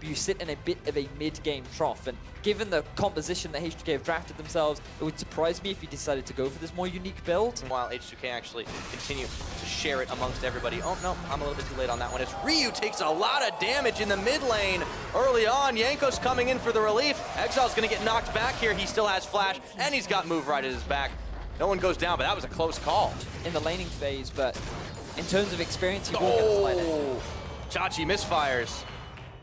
but you sit in a bit of a mid-game trough. And given the composition that H2K have drafted themselves, it would surprise me if you decided to go for this more unique build. While H2K actually continue to share it amongst everybody. Oh, no, I'm a little bit too late on that one. It's Ryu takes a lot of damage in the mid lane early on. Jankos coming in for the relief. Exile's going to get knocked back here. He still has flash, and he's got move right at his back. No one goes down, but that was a close call. In the laning phase, but in terms of experience, he will get the slide in. Chachi misfires.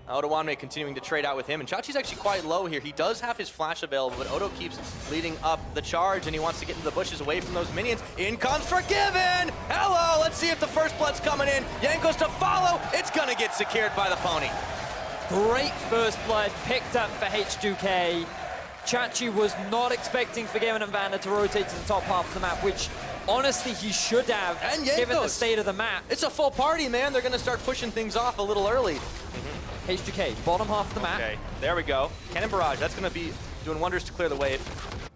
Odoamne continuing to trade out with him, and Chachi's actually quite low here. He does have his flash available, but Odo keeps leading up the charge, and he wants to get into the bushes away from those minions. In comes Forgiven! Hello! Let's see if the first blood's coming in. Jankos to follow. It's gonna get secured by the pony. Great first blood picked up for H2K. Chachi was not expecting Forgiven and Vander to rotate to the top half of the map, which honestly he should have, and given the state of the map. It's a full party, man. They're gonna start pushing things off a little early. H2K, bottom half of the map. Okay, there we go. Cannon Barrage, that's gonna be doing wonders to clear the wave.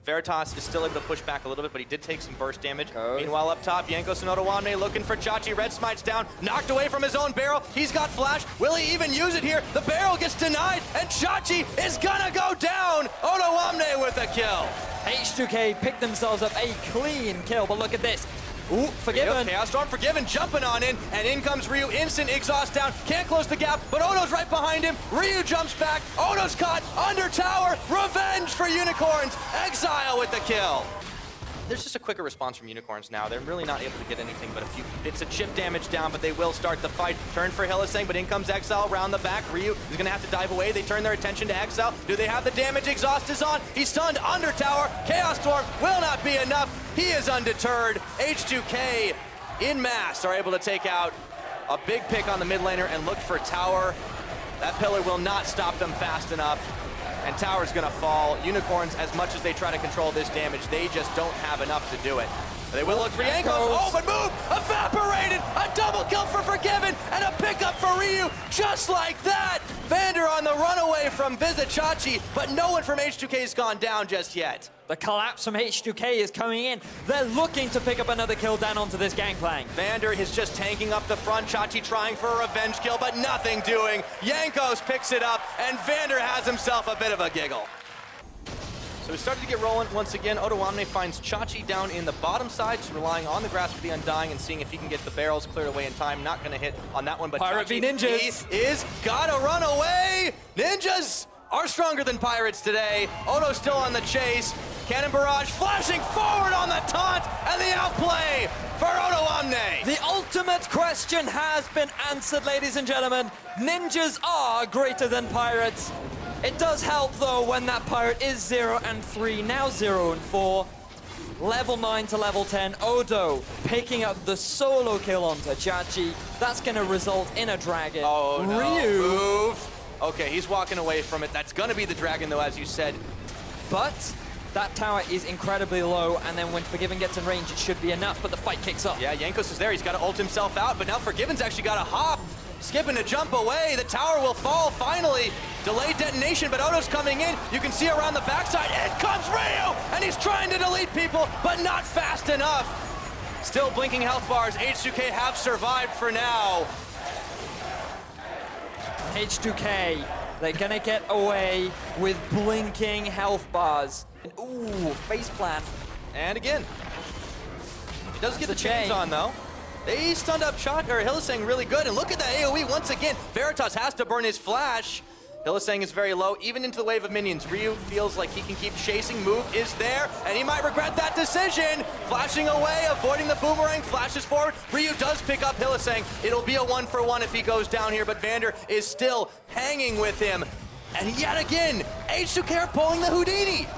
Veritas is still able to push back a little bit, but he did take some burst damage. Meanwhile, up top, Jankos and Odoamne looking for Chachi. Red Smite's down, knocked away from his own barrel. He's got flash. Will he even use it here? The barrel gets denied, and Chachi is gonna go down. Odoamne with a kill. H2K picked themselves up a clean kill, but look at this. Ooh, Forgiven. Chaos Storm Forgiven jumping on in, and in comes Ryu. Instant exhaust down. Can't close the gap, but Odo's right behind him. Ryu jumps back. Odo's caught under tower. Revenge for Unicorns. Exile with the kill. There's just a quicker response from Unicorns now. They're really not able to get anything but a few bits of chip damage down, but they will start the fight. Turn for Hylissang, but in comes Exile around the back. Ryu is gonna have to dive away. They turn their attention to Exile. Do they have the damage? Exhaust is on. He's stunned under tower. Chaos Storm will not be enough. He is undeterred. H2K in mass are able to take out a big pick on the mid laner and look for tower. That pillar will not stop them fast enough. And tower's gonna fall. Unicorns, as much as they try to control this damage, they just don't have enough to do it. They will look for Jankos. Oh, but move! Evaporated! A double kill for Forgiven, and a pickup for Ryu, just like that! Vander on the runaway from Vizicsacsi, but no one from H2K has gone down just yet. The collapse from H2K is coming in. They're looking to pick up another kill down onto this Gangplank. Vander is just tanking up the front. Chachi trying for a revenge kill, but nothing doing. Jankos picks it up, and Vander has himself a bit of a giggle. So we started to get rolling once again. Odoamne finds Chachi down in the bottom side, just relying on the Grasp of the Undying and seeing if he can get the barrels cleared away in time. Not going to hit on that one, but Pirate Chachi v Ninjas is gotta run away. Ninjas are stronger than Pirates today. Odo's still on the chase. Cannon Barrage flashing forward on the taunt, and the outplay for Odoamne. The ultimate question has been answered, ladies and gentlemen. Ninjas are greater than pirates. It does help, though, when that pirate is 0 and 3, now 0 and 4. Level 9 to level 10, Odo picking up the solo kill onto Chachi. That's going to result in a dragon. Oh, no. Ryu. Move. Okay, he's walking away from it. That's going to be the dragon, though, as you said. But that tower is incredibly low, and then when Forgiven gets in range, it should be enough, but the fight kicks off. Yeah, Jankos is there. He's got to ult himself out, but now Forgiven's actually got to hop. Skipping to jump away. The tower will fall finally. Delayed detonation, but Odo's coming in. You can see around the backside. In comes Ryu! And he's trying to delete people, but not fast enough. Still blinking health bars. H2K have survived for now. H2K, they're gonna get away with blinking health bars. Ooh, face plant. And again. He does get the chains on, though. They stunned up Hylissang really good, and look at the AoE once again. Veritas has to burn his flash. Hylissang is very low, even into the wave of minions. Ryu feels like he can keep chasing. Move is there, and he might regret that decision. Flashing away, avoiding the boomerang, flashes forward. Ryu does pick up Hylissang. It'll be a 1-for-1 if he goes down here, but Vander is still hanging with him. And yet again, H2K are pulling the Houdini.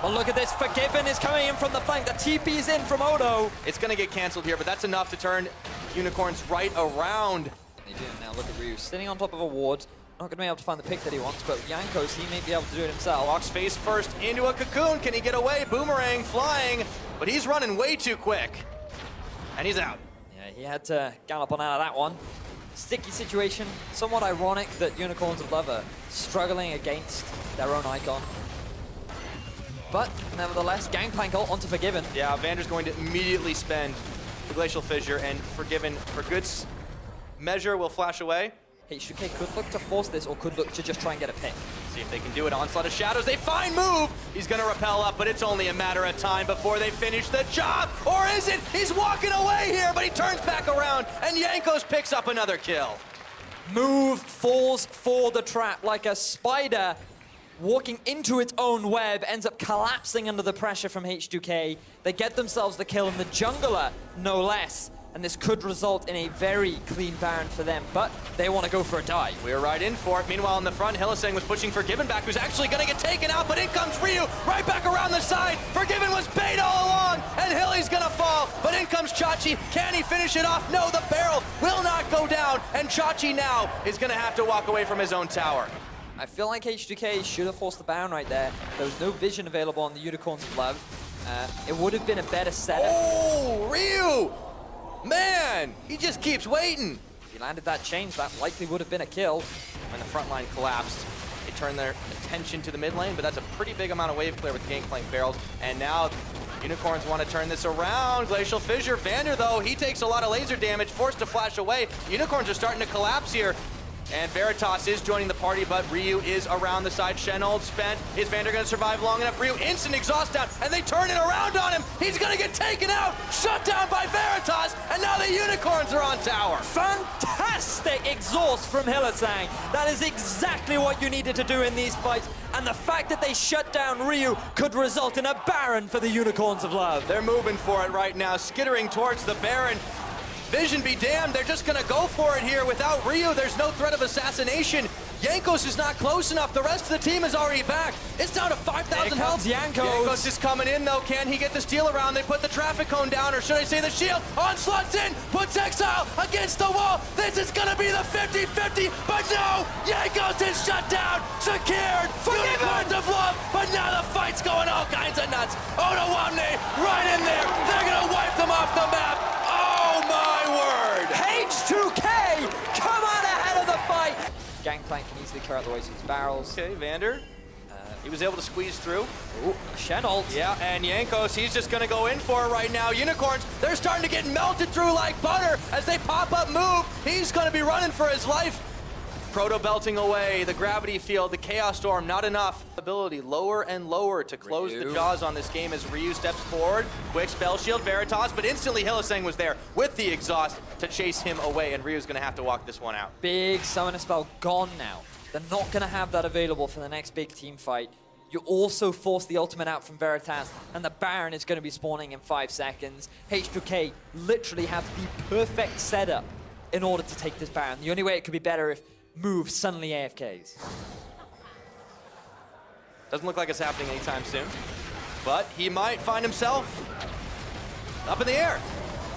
Well, look at this. Forgiven is coming in from the flank. The TP is in from Odo. It's going to get canceled here, but that's enough to turn Unicorns right around. They do. Now look at Ryu sitting on top of a ward. Not going to be able to find the pick that he wants, but Jankos, he may be able to do it himself. Walks face first into a cocoon. Can he get away? Boomerang flying, but he's running way too quick. And he's out. Yeah, he had to gallop on out of that one. Sticky situation. Somewhat ironic that Unicorns of Love are struggling against their own icon. But nevertheless, Gangplank ult onto Forgiven. Yeah, Vander's going to immediately spend the Glacial Fissure, and Forgiven, for good measure, will flash away. H2K could look to force this or could look to just try and get a pick. See if they can do it. Onslaught of Shadows, they find move! He's gonna repel up, but it's only a matter of time before they finish the job! Or is it? He's walking away here, but he turns back around, and Jankos picks up another kill. Move falls for the trap like a spider walking into its own web, ends up collapsing under the pressure from H2K. They get themselves the kill in the jungler, no less. And this could result in a very clean Baron for them, but they want to go for a dive. We're right in for it. Meanwhile, in the front, Hylissang was pushing Forgiven back, who's actually going to get taken out, but in comes Ryu, right back around the side. Forgiven was bait all along, and Hilly's going to fall, but in comes Chachi. Can he finish it off? No, the barrel will not go down, and Chachi now is going to have to walk away from his own tower. I feel like H2K should have forced the Baron right there. There was no vision available on the Unicorns of Love. It would have been a better setup. Oh, Ryu! Man, he just keeps waiting. If he landed that change, that likely would have been a kill. When the front line collapsed, they turned their attention to the mid lane, but that's a pretty big amount of wave clear with Gangplank barrels. And now Unicorns want to turn this around. Glacial Fissure. Vander, though, he takes a lot of laser damage, forced to flash away. Unicorns are starting to collapse here. And Veritas is joining the party, but Ryu is around the side. Shen ult spent. Is Vander going to survive long enough? Ryu instant exhaust down, and they turn it around on him. He's going to get taken out, shut down by Veritas, and now the Unicorns are on tower. Fantastic exhaust from Hylissang. That is exactly what you needed to do in these fights. And the fact that they shut down Ryu could result in a Baron for the Unicorns of Love. They're moving for it right now, skittering towards the Baron. Vision be damned, they're just gonna go for it here. Without Ryu, there's no threat of assassination. Jankos is not close enough. The rest of the team is already back. It's down to 5,000 health. Jankos is coming in, though. Can he get the steal around? They put the traffic cone down, or should I say the shield? Onslaught's in, puts Exileh against the wall. This is gonna be the 50-50, but no! Jankos is shut down, secured, Unicorns of Love, but now the fight's going all kinds of nuts. Odoamne right in there. They're gonna wipe them off the map. Oh my word! H2K, come on ahead of the fight. Gangplank can easily clear out the way to his barrels. Okay, Vander. He was able to squeeze through. Ooh, Shen ult. Yeah, and Jankos, he's just gonna go in for it right now. Unicorns, they're starting to get melted through like butter as they pop up move. He's gonna be running for his life. Proto belting away, the gravity field, the Chaos Storm, not enough. Ability lower and lower to close the jaws on this game as Ryu steps forward. Quick spell shield, Veritas, but instantly Hylissang was there with the exhaust to chase him away, and Ryu's gonna have to walk this one out. Big summoner spell gone now. They're not gonna have that available for the next big team fight. You also force the ultimate out from Veritas, and the Baron is gonna be spawning in 5 seconds. H2K literally have the perfect setup in order to take this Baron. The only way it could be better if Move suddenly AFKs. Doesn't look like it's happening anytime soon, but he might find himself up in the air.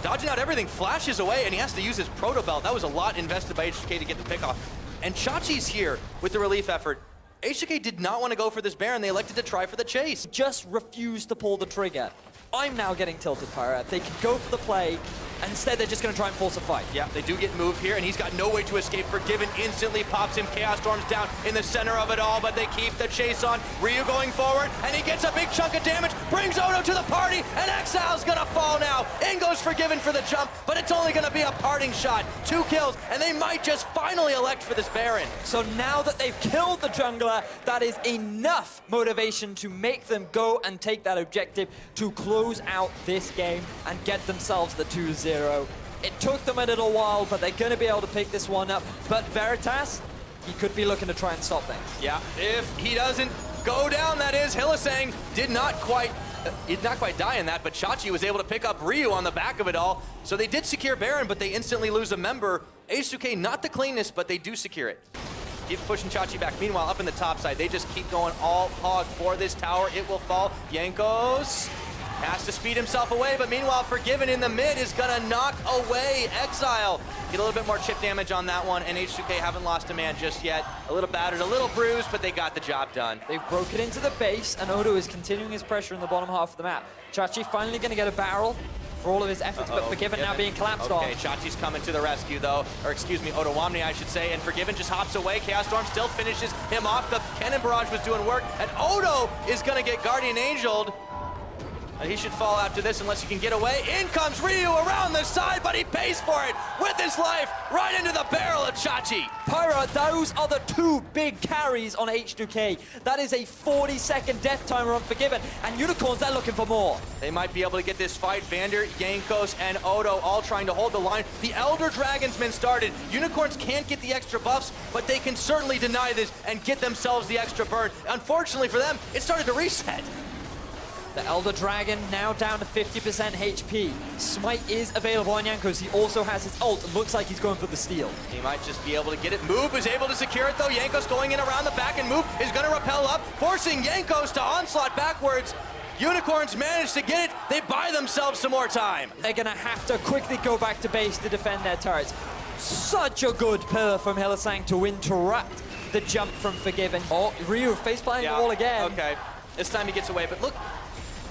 Dodging out everything, flashes away, and he has to use his Proto Belt. That was a lot invested by H2K to get the pick off. And Chachi's here with the relief effort. H2K did not want to go for this Baron. They elected to try for the chase. Just refused to pull the trigger. I'm now getting tilted, Pirate. They could go for the play, and instead they're just going to try and force a fight. Yeah, they do get moved here, and he's got no way to escape. Forgiven instantly pops him. Chaos Storm's down in the center of it all, but they keep the chase on. Ryu going forward, and he gets a big chunk of damage, brings Odo to the party, and Exile's going to fall now. In goes Forgiven for the jump, but it's only going to be a parting shot. 2 kills, and they might just finally elect for this Baron. So now that they've killed the jungler, that is enough motivation to make them go and take that objective to close out this game and get themselves the 2-0. It took them a little while, but they're going to be able to pick this one up. But Veritas, he could be looking to try and stop things. Yeah, if he doesn't go down, that is. Hylissang did not quite die in that, but Chachi was able to pick up Ryu on the back of it all. So they did secure Baron, but they instantly lose a member. H2K, not the cleanest, but they do secure it. Keep pushing Chachi back. Meanwhile, up in the top side, they just keep going all hog for this tower. It will fall. Jankos has to speed himself away, but meanwhile, Forgiven in the mid is gonna knock away Exileh. Get a little bit more chip damage on that one, and H2K haven't lost a man just yet. A little battered, a little bruised, but they got the job done. They've broken into the base, and Odo is continuing his pressure in the bottom half of the map. Chachi finally gonna get a barrel for all of his efforts, but Forgiven now being collapsed on. Okay, Chachi's coming to the rescue, though. Or excuse me, Odoamne, I should say, and Forgiven just hops away. Chaos Storm still finishes him off. The Cannon Barrage was doing work, and Odo is gonna get Guardian Angeled. He should fall after this unless he can get away. In comes Ryu around the side, but he pays for it with his life right into the barrel of Chachi. Pyra, those are the two big carries on H2K. That is a 40-second death timer on Forgiven, and Unicorns, they're looking for more. They might be able to get this fight. Vander, Jankos, and Odo all trying to hold the line. The Elder Dragon's been started. Unicorns can't get the extra buffs, but they can certainly deny this and get themselves the extra burn. Unfortunately for them, it started to reset. The Elder Dragon now down to 50% HP. Smite is available on Jankos. He also has his ult. Looks like he's going for the steal. He might just be able to get it. Move is able to secure it, though. Jankos going in around the back, and Move is going to rappel up, forcing Jankos to onslaught backwards. Unicorns manage to get it. They buy themselves some more time. They're going to have to quickly go back to base to defend their turrets. Such a good pillar from Hylissang to interrupt the jump from Forgiven. Oh, Ryu faceplanting the wall again. Okay, this time he gets away, but look.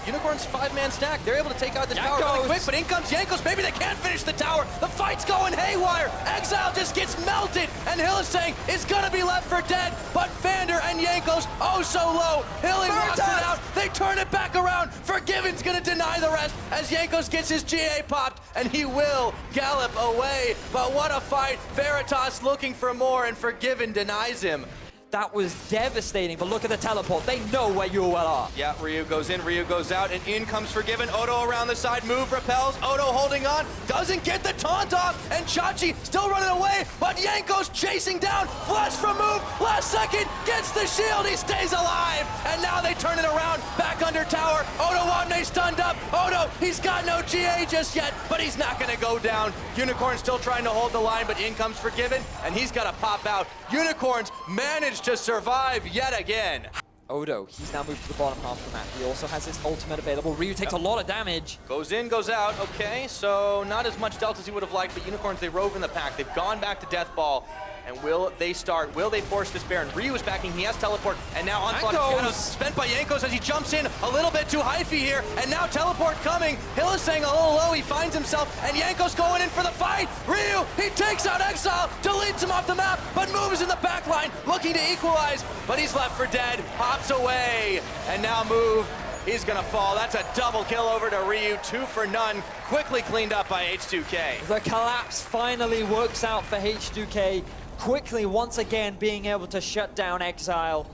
Unicorn's 5-man stack. They're able to take out the tower really quick, but in comes Jankos. Maybe they can't finish the tower. The fight's going haywire. Exileh just gets melted, and Hylissang is going to be left for dead. But Vander and Jankos, oh so low. Hilling rocks it out. They turn it back around. Forgiven's going to deny the rest as Jankos gets his GA popped, and he will gallop away. But what a fight. Veritas looking for more, and Forgiven denies him. That was devastating, but look at the teleport. They know where UOL are. Yeah, Ryu goes in, Ryu goes out, and in comes Forgiven. Odo around the side, Move repels. Odo holding on, doesn't get the taunt off, and Chachi still running away, but Jankos chasing down, flash from Move, last second, gets the shield, he stays alive, and now they turn it around, back under tower. Odoamne stunned up. Odo, he's got no GA just yet, but he's not gonna go down. Unicorn still trying to hold the line, but in comes Forgiven, and he's gotta pop out. Unicorns managed to survive yet again. Odo, he's now moved to the bottom half of the map. He also has his ultimate available. Ryu takes a lot of damage. Goes in, goes out. Okay, so not as much delta as he would have liked, but Unicorns, they rove in the pack. They've gone back to Death Ball. And will they start? Will they force this Baron? Ryu is backing, he has teleport, and now onslaught of shadows spent by Jankos as he jumps in a little bit too hyphy here, and now teleport coming. Hylissang a little low, he finds himself, and Jankos going in for the fight. Ryu, he takes out Exileh, deletes him off the map, but moves in the back line, looking to equalize, but he's left for dead, hops away, and now Move. He's gonna fall. That's a double kill over to Ryu, 2 for none, quickly cleaned up by H2K. The collapse finally works out for H2K. Quickly, once again, being able to shut down Exileh,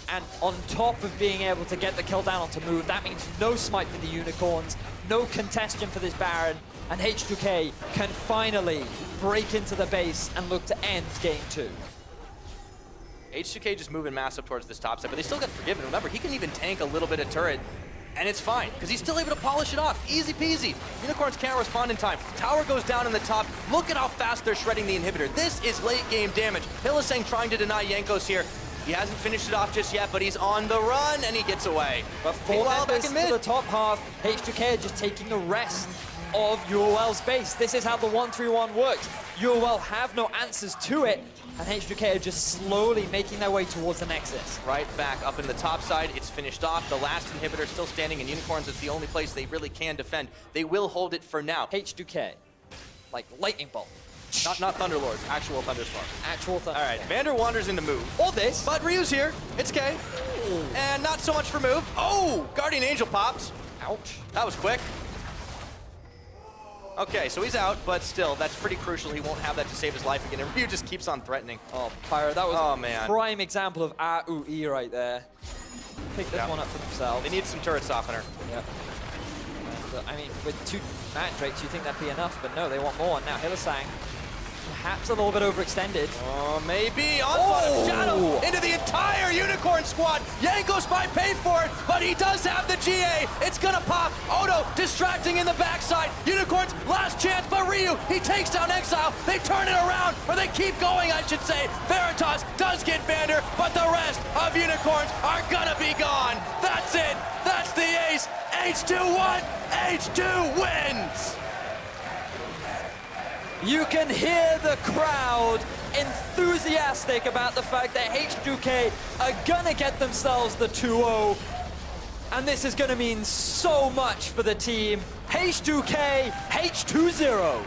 and on top of being able to get the kill down onto Move, that means no smite for the Unicorns, no contestation for this Baron, and H2K can finally break into the base and look to end game 2. H2K just moving massive towards this top side, but they still got Forgiven. Remember, he can even tank a little bit of turret, and it's fine, because he's still able to polish it off. Easy peasy. Unicorns can't respond in time. Tower goes down in the top. Look at how fast they're shredding the inhibitor. This is late game damage. Hylissang trying to deny Jankos here. He hasn't finished it off just yet, but he's on the run, and he gets away. But 4 members to the top half. H2K are just taking the rest of UOL's base. This is how the 1-3-1 works. UOL have no answers to it, and H2K are just slowly making their way towards the Nexus. Right back up in the top side, it's finished off. The last inhibitor still standing, and Unicorns is the only place they really can defend. They will hold it for now. H2K, like lightning bolt. Not Thunderlord, actual Thunderstorm. Actual Thunderstorm. All right, Vander wanders into Move. Or this. But Ryu's here, it's K. Ooh. And not so much for Move. Oh, Guardian Angel pops. Ouch. That was quick. Okay, so he's out, but still, that's pretty crucial. He won't have that to save his life again, and Ryu just keeps on threatening. Oh, Pyro, that was a prime example of AUE right there. Pick this one up for themselves. They need some turret softener. Yep. And, I mean, with 2 mandrakes, you think that'd be enough, but no, they want more. Now, Hylissang, perhaps a little bit overextended. Oh, maybe. Onslaught of Shadow into the entire Unicorn squad. Jankos might pay for it, but he does have the GA. It's gonna pop. Odo distracting in the backside. Unicorns, last chance, but Ryu, he takes down Exileh. They turn it around, or they keep going, I should say. Veritas does get Vander, but the rest of Unicorns are gonna be gone. That's it. That's the ace. H2 won. H2 wins. You can hear the crowd enthusiastic about the fact that H2K are gonna get themselves the 2-0. And this is gonna mean so much for the team. H2K, H2-0.